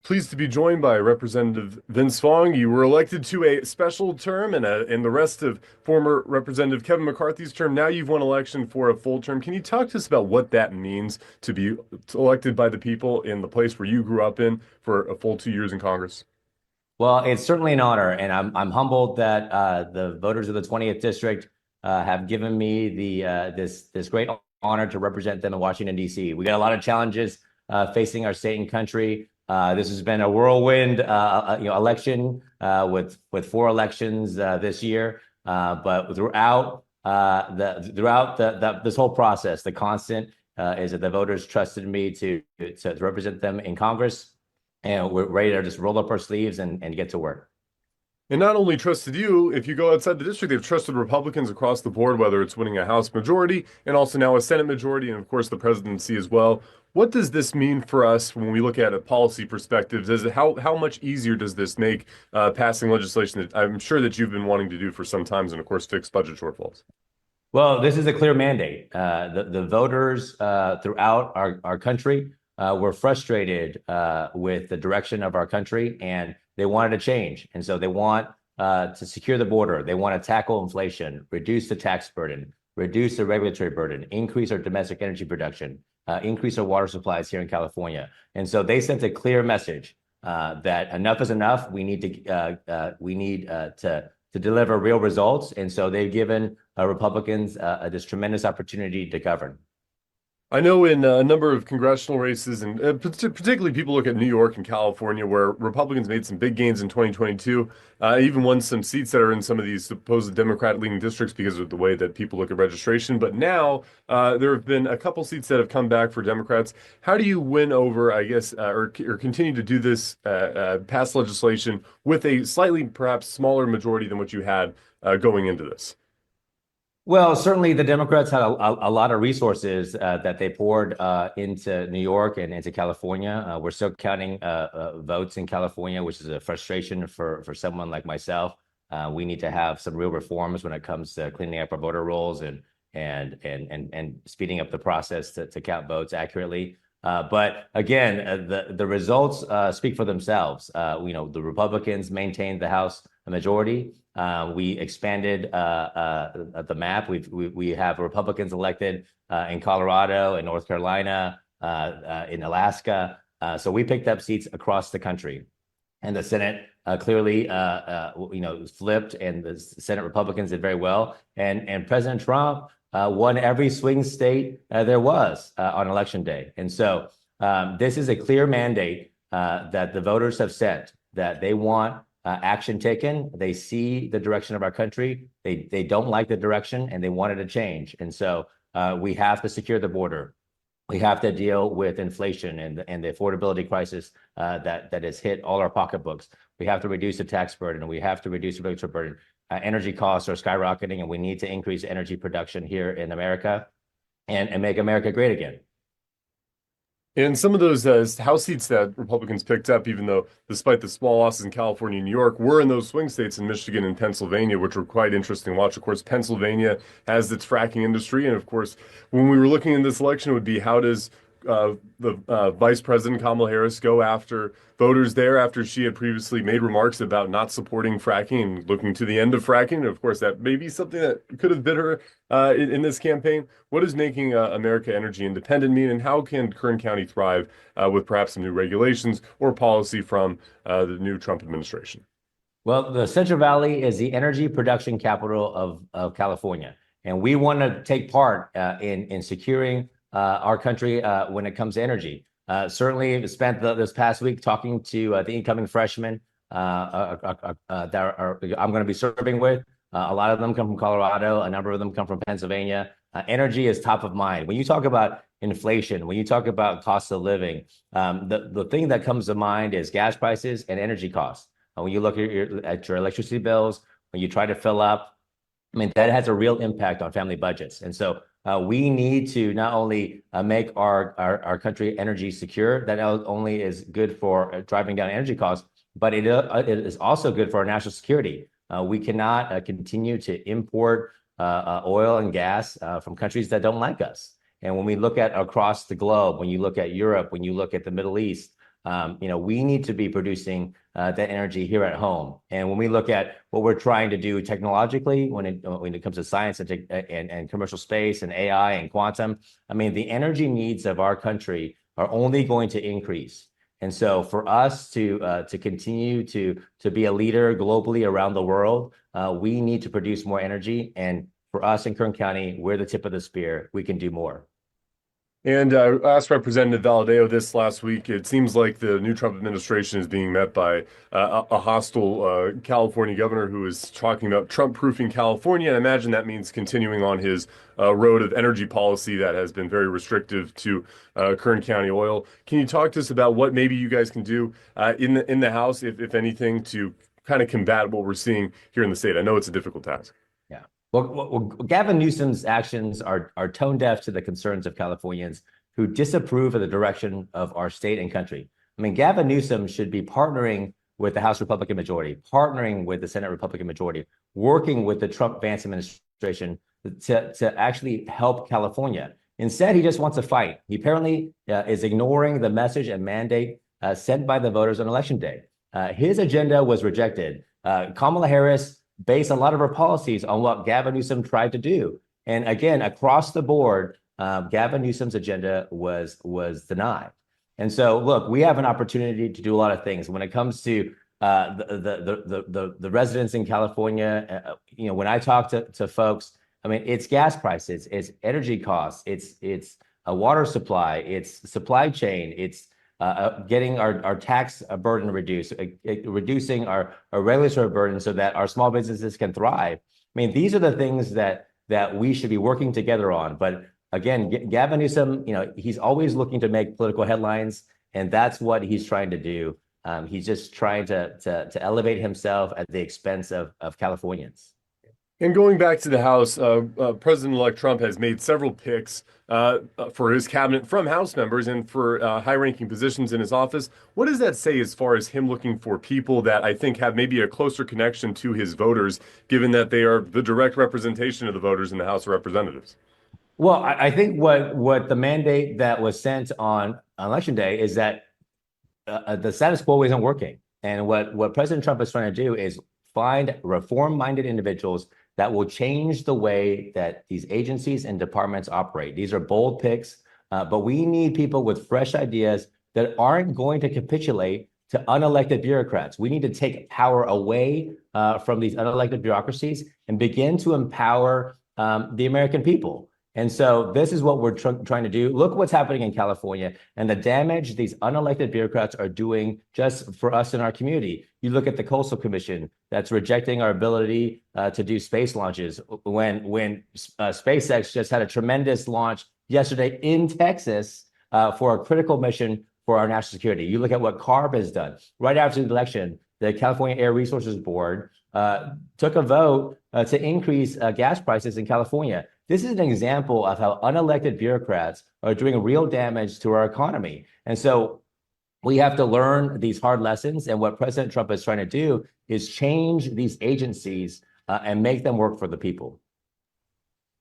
Pleased to be joined by Representative Vince Fong. You were elected to a special term in the rest of former Representative Kevin McCarthy's term. Now you've won election for a full term. Can you talk to us about what that means to be elected by the people in the place where you grew up in for a full 2 years in Congress? Well, it's certainly an honor, and I'm humbled that the voters of the 20th district have given me this great honor to represent them in Washington, D.C. We got a lot of challenges facing our state and country. This has been a whirlwind election with four elections this year, but throughout this whole process, the constant is that the voters trusted me to represent them in Congress. And we're ready to just roll up our sleeves and get to work. And not only trusted you, if you go outside the district, they've trusted Republicans across the board, whether it's winning a House majority and also now a Senate majority, and of course the presidency as well. What does this mean for us when we look at a policy perspective? How much easier does this make passing legislation that I'm sure that you've been wanting to do for some time, and of course fix budget shortfalls? Well, this is a clear mandate. The voters throughout our country were frustrated with the direction of our country, and they wanted to change. And so they want to secure the border. They want to tackle inflation, reduce the tax burden, reduce the regulatory burden, increase our domestic energy production, increase our water supplies here in California. And so they sent a clear message that enough is enough. We need to deliver real results. And so they've given Republicans this tremendous opportunity to govern. I know in a number of congressional races, and particularly people look at New York and California, where Republicans made some big gains in 2022, even won some seats that are in some of these supposed Democrat-leaning districts because of the way that people look at registration. But now there have been a couple seats that have come back for Democrats. How do you win over, I guess, or continue to do this, pass legislation with a slightly perhaps smaller majority than what you had going into this? Well, certainly the Democrats had a lot of resources that they poured into New York and into California. We're still counting votes in California, which is a frustration for someone like myself. We need to have some real reforms when it comes to cleaning up our voter rolls and speeding up the process to count votes accurately. But again, the results speak for themselves. The Republicans maintained the House majority. We expanded the map. We have Republicans elected in Colorado, in North Carolina, in Alaska. So we picked up seats across the country, and the Senate clearly flipped, and the Senate Republicans did very well. And President Trump won every swing state there was on election day. And so this is a clear mandate that the voters have sent, that they want action taken. They see the direction of our country. They don't like the direction, and they wanted to change. And so we have to secure the border. We have to deal with inflation and the affordability crisis that has hit all our pocketbooks. We have to reduce the tax burden. We have to reduce the regulatory burden. Energy costs are skyrocketing, and we need to increase energy production here in America and make America great again. And some of those House seats that Republicans picked up, even though despite the small losses in California and New York, were in those swing states in Michigan and Pennsylvania, which were quite interesting to watch. Of course, Pennsylvania has its fracking industry. And of course, when we were looking in this election, it would be how does the Vice President Kamala Harris go after voters there after she had previously made remarks about not supporting fracking and looking to the end of fracking. And of course, that may be something that could have bit her in this campaign. What does making America energy independent mean, and how can Kern County thrive with perhaps some new regulations or policy from the new Trump administration? Well, the Central Valley is the energy production capital of California, and we want to take part in securing our country when it comes to energy. Certainly spent this past week talking to the incoming freshmen that I'm going to be serving with. A lot of them come from Colorado. A number of them come from Pennsylvania. Energy is top of mind. When you talk about inflation, when you talk about cost of living, the thing that comes to mind is gas prices and energy costs. When you look at your electricity bills, when you try to fill up, I mean, that has a real impact on family budgets. And so we need to not only make our country energy secure, that not only is good for driving down energy costs, but it is also good for our national security. We cannot continue to import oil and gas from countries that don't like us. And when we look at across the globe, when you look at Europe, when you look at the Middle East, We need to be producing that energy here at home. And when we look at what we're trying to do technologically, when it comes to science and commercial space and AI and quantum, I mean, the energy needs of our country are only going to increase. And so for us to continue to be a leader globally around the world, we need to produce more energy. And for us in Kern County, we're the tip of the spear. We can do more. And I asked Representative Valadeo this last week. It seems like the new Trump administration is being met by a hostile California governor who is talking about Trump-proofing California. And I imagine that means continuing on his road of energy policy that has been very restrictive to Kern County oil. Can you talk to us about what maybe you guys can do in the House, if anything, to kind of combat what we're seeing here in the state? I know it's a difficult task. Yeah. Well, Gavin Newsom's actions are tone deaf to the concerns of Californians who disapprove of the direction of our state and country. I mean, Gavin Newsom should be partnering with the House Republican majority, partnering with the Senate Republican majority, working with the Trump-Vance administration to actually help California. Instead, he just wants to fight. He apparently is ignoring the message and mandate sent by the voters on Election Day. His agenda was rejected. Kamala Harris based a lot of her policies on what Gavin Newsom tried to do. And again, across the board, Gavin Newsom's agenda was denied. And so, look, we have an opportunity to do a lot of things when it comes to the residents in California. When I talk to folks, I mean, it's gas prices, it's energy costs, it's a water supply, it's supply chain, it's getting our tax burden reduced, reducing our regulatory burden so that our small businesses can thrive. I mean, these are the things that we should be working together on. But again, Gavin Newsom, he's always looking to make political headlines, and that's what he's trying to do. He's just trying to elevate himself at the expense of Californians. And going back to the House, President-elect Trump has made several picks for his cabinet from House members and for high-ranking positions in his office. What does that say as far as him looking for people that I think have maybe a closer connection to his voters, given that they are the direct representation of the voters in the House of Representatives? Well, I think what the mandate that was sent on Election Day is that the status quo isn't working. And what President Trump is trying to do is find reform-minded individuals that will change the way that these agencies and departments operate. These are bold picks, but we need people with fresh ideas that aren't going to capitulate to unelected bureaucrats. We need to take power away from these unelected bureaucracies and begin to empower the American people. And so this is what we're trying to do. Look what's happening in California and the damage these unelected bureaucrats are doing just for us in our community. You look at the Coastal Commission that's rejecting our ability to do space launches when SpaceX just had a tremendous launch yesterday in Texas for a critical mission for our national security. You look at what CARB has done. Right after the election, the California Air Resources Board took a vote to increase gas prices in California. This is an example of how unelected bureaucrats are doing real damage to our economy. And so we have to learn these hard lessons. And what President Trump is trying to do is change these agencies and make them work for the people.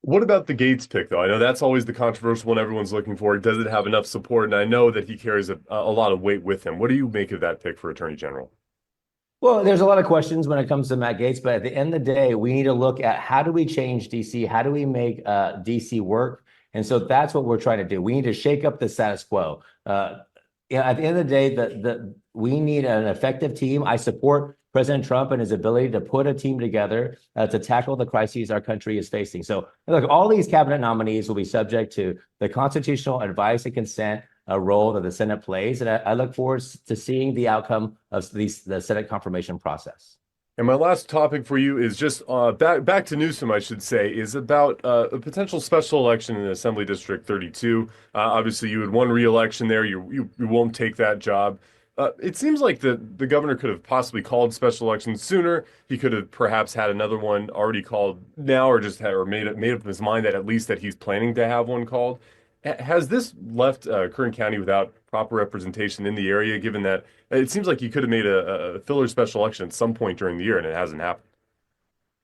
What about the Gates pick, though? I know that's always the controversial one everyone's looking for. Does it have enough support? And I know that he carries a lot of weight with him. What do you make of that pick for Attorney General? Well, there's a lot of questions when it comes to Matt Gaetz, but at the end of the day, we need to look at how do we change DC? How do we make DC work? And so that's what we're trying to do. We need to shake up the status quo. At the end of the day, we need an effective team. I support President Trump and his ability to put a team together to tackle the crises our country is facing. So look, all these cabinet nominees will be subject to the constitutional advice and consent role that the Senate plays. And I look forward to seeing the outcome of the Senate confirmation process. And my last topic for you is just back to Newsom, I should say, is about a potential special election in Assembly District 32. Obviously, you had won re-election there. You won't take that job. It seems like the governor could have possibly called special elections sooner. He could have perhaps had another one already called now, or just made up his mind that at least that he's planning to have one called. Has this left Kern County without proper representation in the area, given that it seems like you could have made a filler special election at some point during the year and it hasn't happened?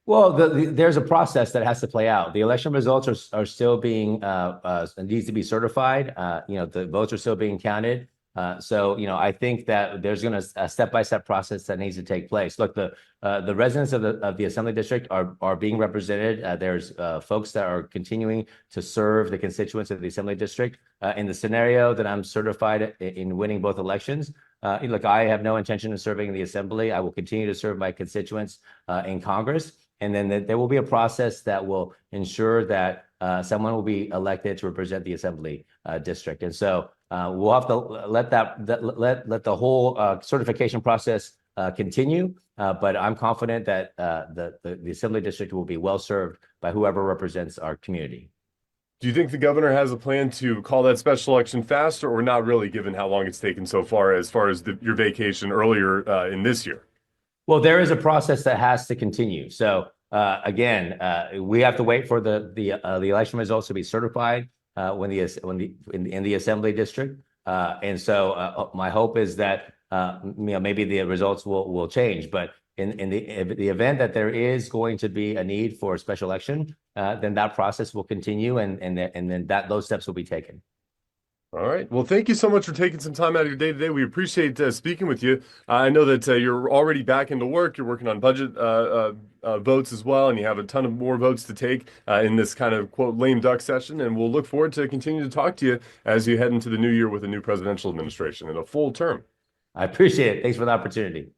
Well, there's a process that has to play out. The election results are still being needs to be certified. The votes are still being counted. So, I think that there's going to a step-by-step process that needs to take place. Look, the residents of the Assembly District are being represented. There's folks that are continuing to serve the constituents of the Assembly District. In the scenario that I'm certified in winning both elections, look, I have no intention of serving in the Assembly. I will continue to serve my constituents in Congress. And then there will be a process that will ensure that someone will be elected to represent the Assembly District. And so we'll have to let the whole certification process continue. But I'm confident that the Assembly District will be well served by whoever represents our community. Do you think the governor has a plan to call that special election faster, or not really, given how long it's taken so far as your vacation earlier in this year? Well, there is a process that has to continue. So again, we have to wait for the election results to be certified in the Assembly District. And so my hope is that maybe the results will change. But in the event that there is going to be a need for a special election, then that process will continue, and then those steps will be taken. All right. Well, thank you so much for taking some time out of your day today. We appreciate speaking with you. I know that you're already back into work. You're working on budget votes as well, and you have a ton of more votes to take in this kind of, quote, lame duck session. And we'll look forward to continuing to talk to you as you head into the new year with a new presidential administration and a full term. I appreciate it. Thanks for the opportunity.